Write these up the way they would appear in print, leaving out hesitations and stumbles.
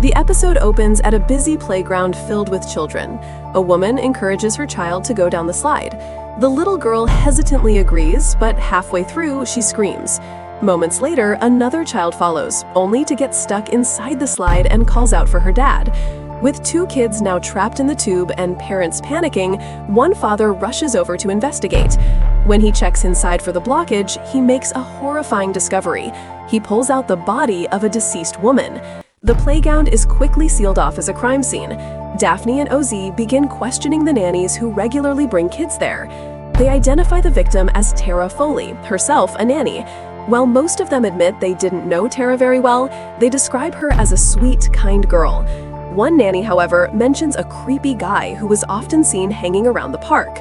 The episode opens at a busy playground filled with children. A woman encourages her child to go down the slide. The little girl hesitantly agrees, but halfway through, she screams. Moments later, another child follows, only to get stuck inside the slide and calls out for her dad. With two kids now trapped in the tube and parents panicking, one father rushes over to investigate. When he checks inside for the blockage, he makes a horrifying discovery. He pulls out the body of a deceased woman. The playground is quickly sealed off as a crime scene. Daphne and Oz begin questioning the nannies who regularly bring kids there. They identify the victim as Tara Foley, herself a nanny. While most of them admit they didn't know Tara very well, they describe her as a sweet, kind girl. One nanny, however, mentions a creepy guy who was often seen hanging around the park.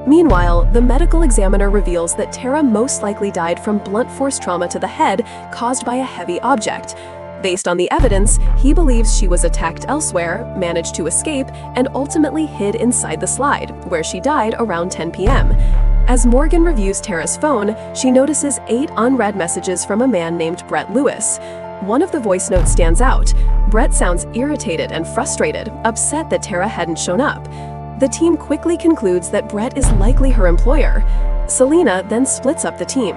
Meanwhile, the medical examiner reveals that Tara most likely died from blunt force trauma to the head caused by a heavy object. Based on the evidence, he believes she was attacked elsewhere, managed to escape, and ultimately hid inside the slide, where she died around 10 p.m. As Morgan reviews Tara's phone, she notices 8 unread messages from a man named Brett Lewis. One of the voice notes stands out. Brett sounds irritated and frustrated, upset that Tara hadn't shown up. The team quickly concludes that Brett is likely her employer. Selena then splits up the team.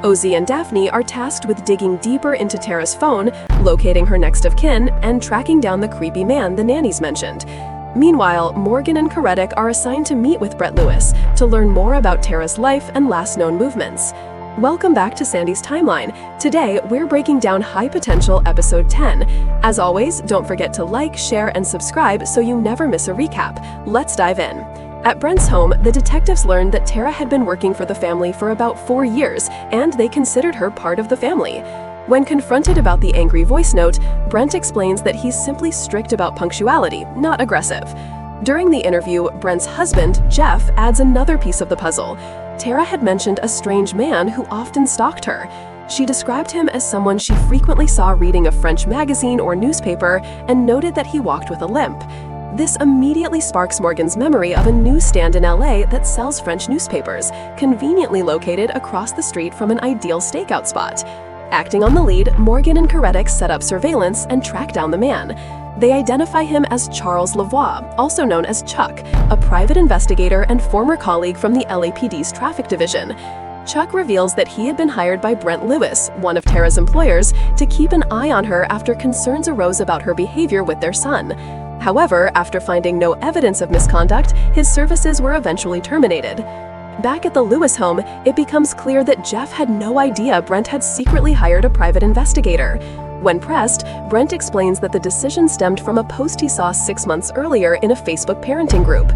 Oz and Daphne are tasked with digging deeper into Tara's phone, locating her next of kin, and tracking down the creepy man the nannies mentioned. Meanwhile, Morgan and Koretic are assigned to meet with Brett Lewis to learn more about Tara's life and last known movements. Welcome back to Sandy's Timeline. Today, we're breaking down High Potential Episode 10. As always, don't forget to like, share, and subscribe so you never miss a recap. Let's dive in. At Brent's home, the detectives learned that Tara had been working for the family for about 4 years, and they considered her part of the family. When confronted about the angry voice note, Brent explains that he's simply strict about punctuality, not aggressive. During the interview, Brent's husband, Jeff, adds another piece of the puzzle. Tara had mentioned a strange man who often stalked her. She described him as someone she frequently saw reading a French magazine or newspaper and noted that he walked with a limp. This immediately sparks Morgan's memory of a newsstand in LA that sells French newspapers, conveniently located across the street from an ideal stakeout spot. Acting on the lead, Morgan and Koretic set up surveillance and track down the man. They identify him as Charles Lavoie, also known as Chuck, a private investigator and former colleague from the LAPD's traffic division. Chuck reveals that he had been hired by Brent Lewis, one of Tara's employers, to keep an eye on her after concerns arose about her behavior with their son. However, after finding no evidence of misconduct, his services were eventually terminated. Back at the Lewis home, it becomes clear that Jeff had no idea Brent had secretly hired a private investigator. When pressed, Brent explains that the decision stemmed from a post he saw 6 months earlier in a Facebook parenting group.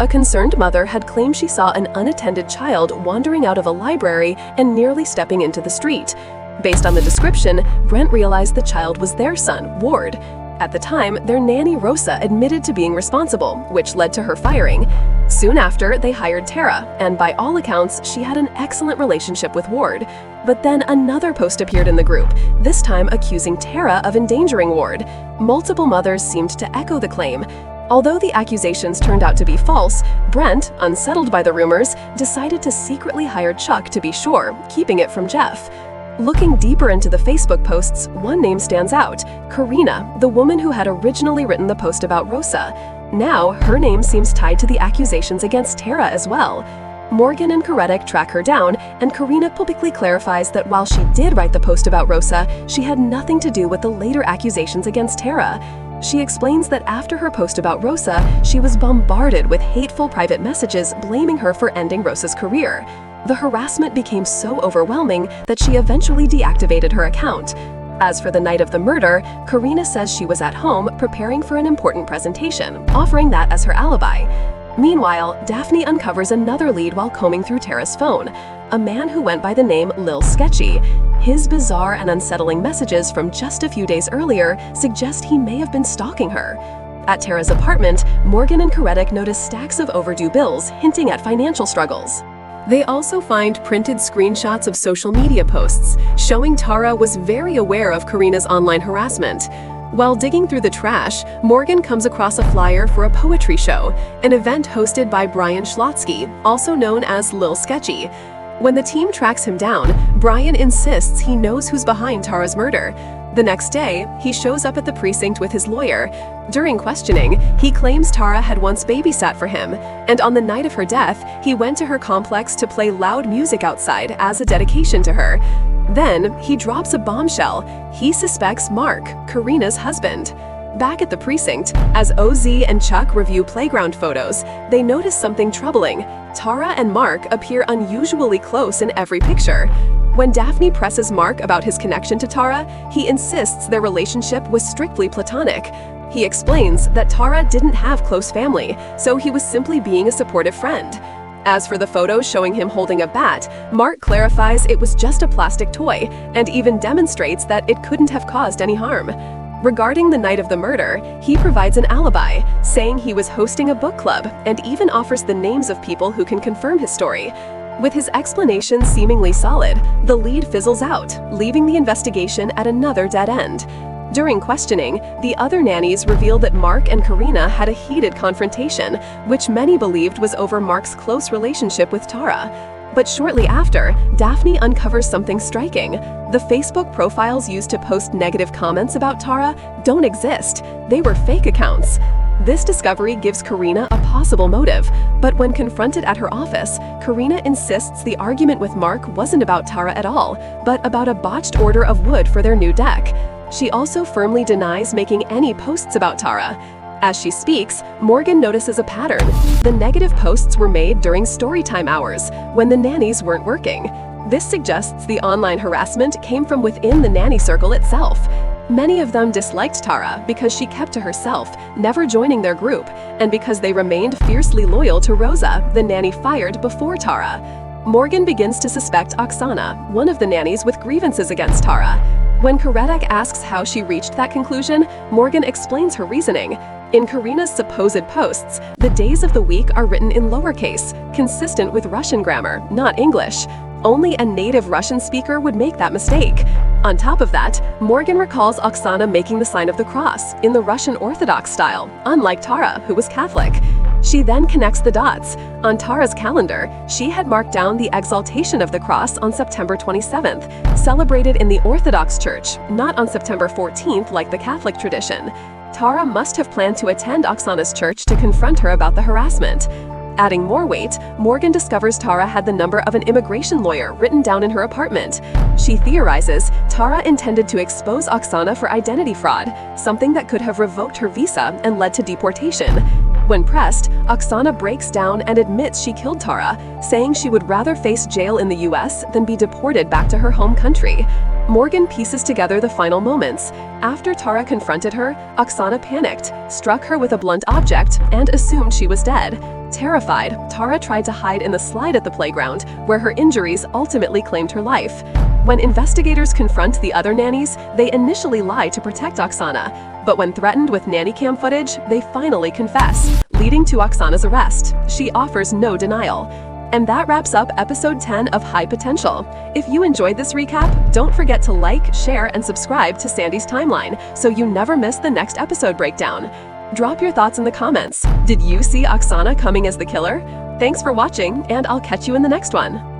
A concerned mother had claimed she saw an unattended child wandering out of a library and nearly stepping into the street. Based on the description, Brent realized the child was their son, Ward. At the time, their nanny Rosa admitted to being responsible, which led to her firing. Soon after, they hired Tara, and by all accounts, she had an excellent relationship with Ward. But then another post appeared in the group, this time accusing Tara of endangering Ward. Multiple mothers seemed to echo the claim. Although the accusations turned out to be false, Brent, unsettled by the rumors, decided to secretly hire Chuck to be sure, keeping it from Jeff. Looking deeper into the Facebook posts, one name stands out, Karina, the woman who had originally written the post about Rosa. Now, her name seems tied to the accusations against Tara as well. Morgan and Koretic track her down, and Karina publicly clarifies that while she did write the post about Rosa, she had nothing to do with the later accusations against Tara. She explains that after her post about Rosa, she was bombarded with hateful private messages blaming her for ending Rosa's career. The harassment became so overwhelming that she eventually deactivated her account. As for the night of the murder, Karina says she was at home preparing for an important presentation, offering that as her alibi. Meanwhile, Daphne uncovers another lead while combing through Tara's phone, a man who went by the name Lil Sketchy. His bizarre and unsettling messages from just a few days earlier suggest he may have been stalking her. At Tara's apartment, Morgan and Koretic notice stacks of overdue bills, hinting at financial struggles. They also find printed screenshots of social media posts, showing Tara was very aware of Karina's online harassment. While digging through the trash, Morgan comes across a flyer for a poetry show, an event hosted by Brian Schlotsky, also known as Lil Sketchy. When the team tracks him down, Brian insists he knows who's behind Tara's murder. The next day, he shows up at the precinct with his lawyer. During questioning, he claims Tara had once babysat for him, and on the night of her death, he went to her complex to play loud music outside as a dedication to her. Then, he drops a bombshell. He suspects Mark, Karina's husband. Back at the precinct, as OZ and Chuck review playground photos, they notice something troubling. Tara and Mark appear unusually close in every picture. When Daphne presses Mark about his connection to Tara, he insists their relationship was strictly platonic. He explains that Tara didn't have close family, so he was simply being a supportive friend. As for the photos showing him holding a bat, Mark clarifies it was just a plastic toy, and even demonstrates that it couldn't have caused any harm. Regarding the night of the murder, he provides an alibi, saying he was hosting a book club, and even offers the names of people who can confirm his story. With his explanation seemingly solid, the lead fizzles out, leaving the investigation at another dead end. During questioning, the other nannies reveal that Mark and Karina had a heated confrontation, which many believed was over Mark's close relationship with Tara. But shortly after, Daphne uncovers something striking. The Facebook profiles used to post negative comments about Tara don't exist. They were fake accounts. This discovery gives Karina a possible motive, but when confronted at her office, Karina insists the argument with Mark wasn't about Tara at all, but about a botched order of wood for their new deck. She also firmly denies making any posts about Tara. As she speaks, Morgan notices a pattern. The negative posts were made during storytime hours, when the nannies weren't working. This suggests the online harassment came from within the nanny circle itself. Many of them disliked Tara because she kept to herself, never joining their group, and because they remained fiercely loyal to Rosa, the nanny fired before Tara. Morgan begins to suspect Oksana, one of the nannies with grievances against Tara. When Karedak asks how she reached that conclusion, Morgan explains her reasoning. In Karina's supposed posts, the days of the week are written in lowercase, consistent with Russian grammar, not English. Only a native Russian speaker would make that mistake. On top of that, Morgan recalls Oksana making the sign of the cross in the Russian Orthodox style, unlike Tara, who was Catholic. She then connects the dots. On Tara's calendar, she had marked down the exaltation of the cross on September 27th, celebrated in the Orthodox Church, not on September 14th like the Catholic tradition. Tara must have planned to attend Oksana's church to confront her about the harassment. Adding more weight, Morgan discovers Tara had the number of an immigration lawyer written down in her apartment. She theorizes Tara intended to expose Oksana for identity fraud, something that could have revoked her visa and led to deportation. When pressed, Oksana breaks down and admits she killed Tara, saying she would rather face jail in the US than be deported back to her home country. Morgan pieces together the final moments. After Tara confronted her, Oksana panicked, struck her with a blunt object, and assumed she was dead. Terrified, Tara tried to hide in the slide at the playground, where her injuries ultimately claimed her life. When investigators confront the other nannies, they initially lie to protect Oksana, but when threatened with nanny cam footage, they finally confess, leading to Oksana's arrest. She offers no denial. And that wraps up episode 10 of High Potential. If you enjoyed this recap, don't forget to like, share, and subscribe to Sandy's Timeline so you never miss the next episode breakdown. Drop your thoughts in the comments. Did you see Oksana coming as the killer? Thanks for watching, and I'll catch you in the next one.